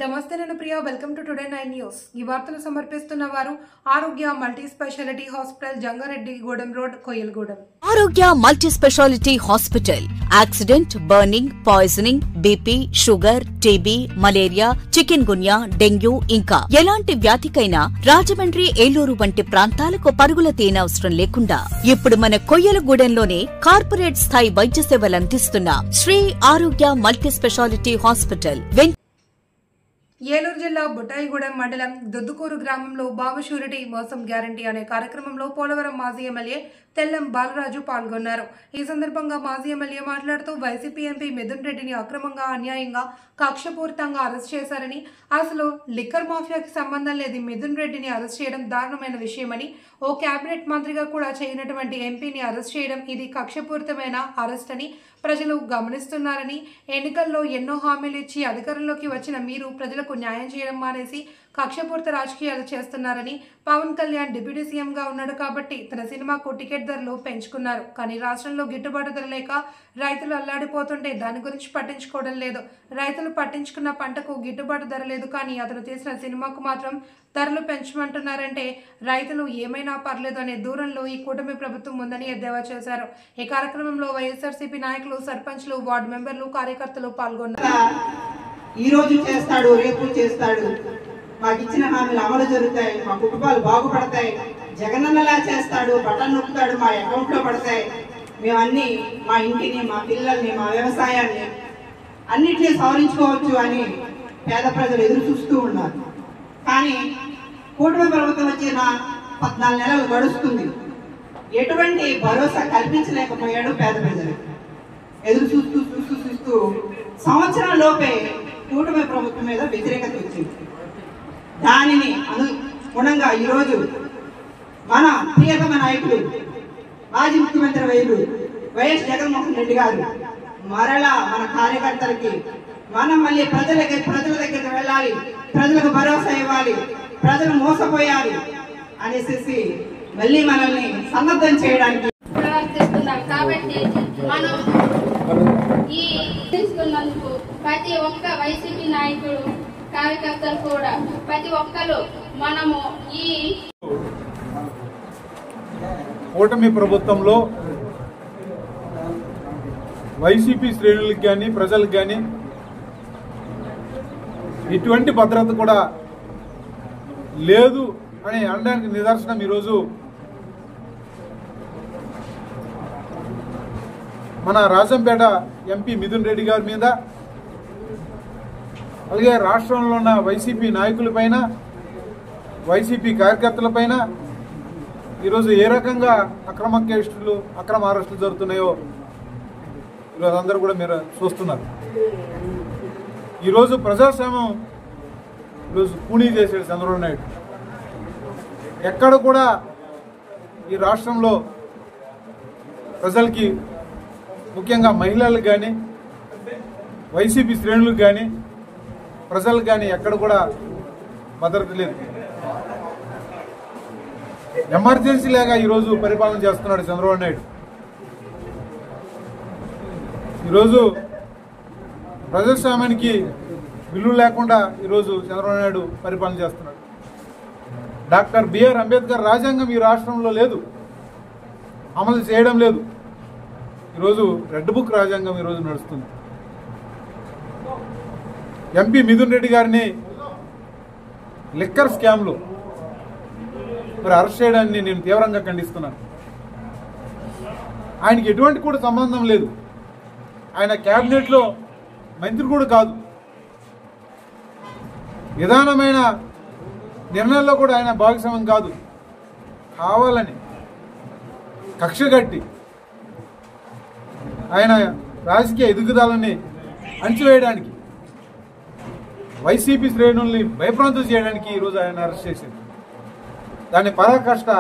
నమస్తే నేను Priya welcome to today 9 news. ఈ వార్తలు సమర్పిస్తున్న వారు Arogya multi specialty hospital Jangareddy Gudem road Koyalgudem. Arogya multi specialty hospital accident burning poisoning BP sugar TB malaria chikungunya dengue ఇంకా ఎలాంటి వ్యాధికైనా రాజమండ్రి ఏలూరు వంటి ప్రాంతాలకు పరుగుల తీయనవసరం లేకుండా ఇప్పుడు మన కొయ్యలగూడెంలోనే కార్పొరేట్ స్థాయి వైద్య సేవలు అందిస్తున్న శ్రీ ఆరోగ్య మల్టీ స్పెషాలిటీ హాస్పిటల్ ఏలూరు జిల్లా బుట్టాయిగూడెం మండలం దుద్దుకూరు గ్రామంలో బాబు షూరిటీ మోసం గ్యారంటీ అనే కార్యక్రమంలో పోలవరం మాజీ ఎమ్మెల్యే తెల్లం బాలరాజు పాల్గొన్నారు। ఈ సందర్భంగా మాజీ ఎమ్మెల్యే మాట్లాడుతూ వైసీపీ ఎంపీ మిథున్ రెడ్డిని అక్రమంగా అన్యాయంగా కక్షపూరితంగా అరెస్ట్ చేశారని, అసలు లిక్కర్ మాఫియాకి సంబంధం లేదు, మిథున్ రెడ్డిని అరెస్ట్ చేయడం దారుణమైన విషయమని, ఓ కేబినెట్ మంత్రిగా కూడా చేయనటువంటి ఎంపీని అరెస్ట్ చేయడం ఇది కక్షపూరితమైన అరెస్ట్ అని ప్రజలు గమనిస్తున్నారని, ఎన్నికల్లో ఎన్నో హామీలు ఇచ్చి అధికారంలోకి వచ్చిన మీరు ప్రజలకు న్యాయం చేయడం మానేసి కక్షపూరిత రాజకీయాలు చేస్తున్నారని, పవన్ కళ్యాణ్ డిప్యూటీ సీఎంగా ఉన్నాడు కాబట్టి తన సినిమాకు టికెట్ ధరలు పెంచుకున్నారు, కానీ రాష్ట్రంలో గిట్టుబాటు ధర లేక రైతులు అల్లాడిపోతుంటే దాని గురించి పట్టించుకోవడం లేదు। రైతులు పట్టించుకున్న పంటకు గిట్టుబాటు ధర లేదు, కానీ అతను తీసిన సినిమాకు మాత్రం ధరలు పెంచమంటున్నారంటే రైతులు ఏమైనా పర్లేదు అనే దూరంలో ఈ కూటమి ప్రభుత్వం ఉందని ఎద్దేవా చేశారు। ఈ కార్యక్రమంలో వైఎస్ఆర్సీపీ నాయకులు, సర్పంచ్లు, వార్డు మెంబర్లు, కార్యకర్తలు పాల్గొన్నారు। ఈ రోజు చేస్తాడు, రేపు చేస్తాడు, మాకు ఇచ్చిన హామీలు అమలు జరుగుతాయి, మా కుటుంబాలు బాగుపడతాయి, జగనన్నలా చేస్తాడు, బటన్ నొక్కుతాడు, మా అకౌంట్లో పడతాయి, మేమన్నీ మా ఇంటిని, మా పిల్లల్ని, మా వ్యవసాయాన్ని అన్నిటినీ సవరించుకోవచ్చు అని పేద ప్రజలు ఎదురు చూస్తూ ఉన్నారు। కానీ కూటమి ప్రభుత్వం వచ్చిన 14 నెలలు గడుస్తుంది, ఎటువంటి భరోసా కల్పించలేకపోయాడు పేద ప్రజలు। ఎదురు చూస్తూ సంవత్సరం లోపే కూటమి ప్రభుత్వం మీద వ్యతిరేకత వచ్చింది। దానిని అనుగుణంగా ఈరోజు మన ప్రియతమ నాయకులు మాజీ ముఖ్యమంత్రి వైఎస్ జగన్మోహన్ రెడ్డి గారు మరలా మన కార్యకర్తలకి మనం మళ్ళీ ప్రజల దగ్గరికి వెళ్ళాలి, ప్రజలకు భరోసా ఇవ్వాలి, ప్రజలు మోసపోయారు అనేసి మళ్ళీ మనల్ని సన్నద్ధం చేయడానికి ప్రవర్తిస్తున్నాం। కాబట్టి మనం ఈ తీసుకున్నందుకు ప్రతి ఒక్క వైసీపీ నాయకుడు, కార్యకర్తలు కూడా ప్రతి ఒక్కరు మనము ఈ కూటమి ప్రభుత్వంలో వైసీపీ శ్రేణులకు కానీ ప్రజలకు కానీ ఎటువంటి భద్రత కూడా లేదు అని అనడానికి నిదర్శనం ఈరోజు మన రాజంపేట ఎంపీ మిథున్ రెడ్డి గారి మీద, అలాగే రాష్ట్రంలో ఉన్న వైసీపీ నాయకులపైన, వైసీపీ కార్యకర్తలపైన ఈరోజు ఏ రకంగా అక్రమ కేసులు, అక్రమ అరెస్టులు జరుగుతున్నాయో ఈరోజు అందరూ కూడా మీరు చూస్తున్నారు। ఈరోజు ప్రజాస్వామ్యం ఈరోజు కూనీ చేశాడు చంద్రబాబు నాయుడు। ఎక్కడ కూడా ఈ రాష్ట్రంలో ప్రజలకి, ముఖ్యంగా మహిళలకు కానీ, వైసీపీ శ్రేణులకు కానీ, ప్రజలకు కానీ ఎక్కడ కూడా భద్రత లేదు। ఎమర్జెన్సీ లాగా ఈరోజు పరిపాలన చేస్తున్నాడు చంద్రబాబు నాయుడు। ఈరోజు ప్రజాస్వామ్యానికి విలువ లేకుండా ఈరోజు చంద్రబాబు నాయుడు పరిపాలన చేస్తున్నాడు। డాక్టర్ బిఆర్ అంబేద్కర్ రాజ్యాంగం ఈ రాష్ట్రంలో లేదు, అమలు చేయడం లేదు। ఈరోజు రెడ్ బుక్ రాజ్యాంగం ఈరోజు నడుస్తుంది। ఎంపీ మిథున్ రెడ్డి గారిని లిక్కర్ స్కామ్లో మరి అరెస్ట్ చేయడాన్ని నేను తీవ్రంగా ఖండిస్తున్నాను। ఆయనకి ఎటువంటి కూడా సంబంధం లేదు, ఆయన క్యాబినెట్లో మంత్రి కూడా కాదు, విధానమైన నిర్ణయాల్లో కూడా ఆయన భాగస్వామ్యం కాదు। కావాలని కక్షగట్టి ఆయన రాజకీయ ఎదుగుదలని అణచివేయడానికి, వైసీపీ శ్రేణుల్ని భయప్రాంతం చేయడానికి ఈరోజు ఆయన అరెస్ట్ చేసింది। దాన్ని పరాకాష్ట